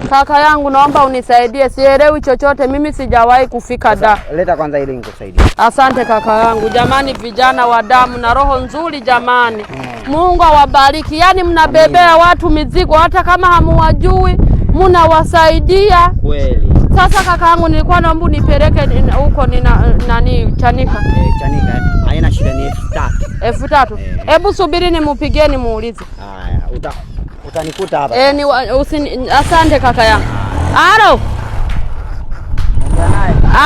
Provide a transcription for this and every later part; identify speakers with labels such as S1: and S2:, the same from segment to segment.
S1: Kaka yangu naomba unisaidie, sielewi chochote, mimi sijawahi kufika da.
S2: Leta kwanza ili nikusaidie.
S1: Asante kaka yangu. Jamani vijana wa damu na roho nzuri jamani. Mungu awabariki. Yaani mnabebea watu mizigo hata kama hamuwajui, mnawasaidia.
S2: Kweli.
S1: Sasa kaka yangu nilikuwa naomba unipeleke huko nani Chanika.
S2: Chanika. Haina shida ni 3000.
S1: 3000. Hebu subiri nimupigeni muulize.
S2: Haya, utanikuta hapa.
S1: Asante kaka yangu.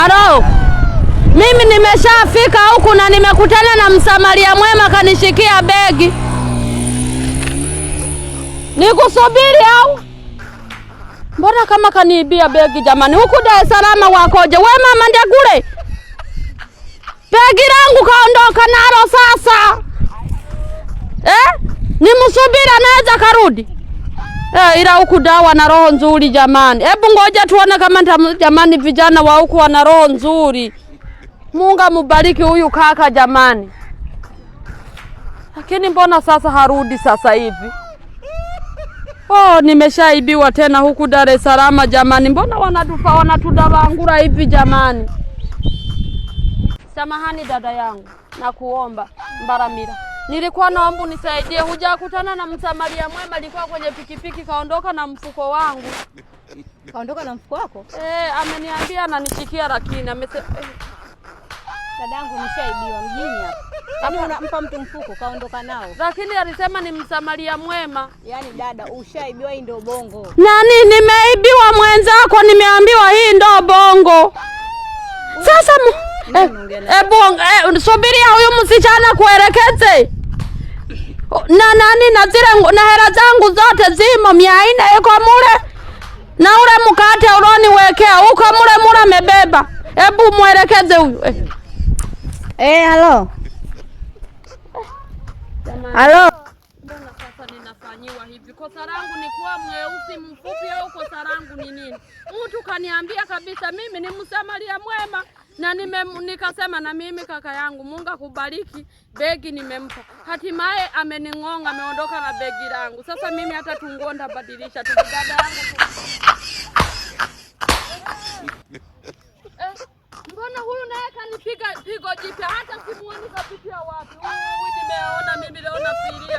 S1: Aro. Mimi nimeshafika huku na nimekutana na msamaria mwema kanishikia begi. Nikusubiri au? Mbona kama kaniibia begi jamani? Huku Dar es Salaam wakoje? We mama Ndegule. Begi langu kaondoka nalo sasa. Nimsubiri anaweza karudi. Ila huku dawa na roho nzuri jamani. Hebu ngoja tuone kama jamani vijana wa huku wana roho nzuri. Mungu mubariki huyu kaka jamani. Lakini mbona sasa harudi sasa hivi? Nimeshaibiwa tena huku Dar es Salaam jamani. Mbona wanatudabangura hivi jamani? Samahani dada yangu, nakuomba Mbaramira. Nilikuwa naomba unisaidie, hujakutana na msamaria mwema alikuwa kwenye pikipiki kaondoka na mfuko wangu.
S3: Kaondoka na mfuko wako?
S1: Ameniambia ananishikia lakini
S3: dadangu nishaibiwa mjini hapa. Kama unampa mtu mfuko kaondoka nao.
S1: Lakini alisema ni msamaria mwema.
S3: Yaani dada ushaibiwa, hii ndio bongo.
S1: Nani nimeibiwa mwenzako, nimeambiwa hii ndio bongo. Sasa subiria huyu msichana kuelekeze. Na zile na hela zangu zote zimo 400 yuko mule. Na ule mkate ulioniwekea uko mule amebeba. Hebu muelekeze huyu.
S3: Halo. Halo.
S1: Mbona sasa ninafanyiwa hivi? Kosa langu ni kuwa mweusi mfupi au kosa langu ni nini? Mtu kaniambia kabisa mimi ni msamaria mwema na nikasema na mimi kaka yangu Mungu akubariki, begi nimempa. Hatimaye ameningonga, ameondoka na begi langu. Sasa mimi hata tungonda badilisha tu dada yangu. Mbona huyu naye kanipiga pigo jipya hata simuoni kapitia wapi? Nimeona mimi leo na pili.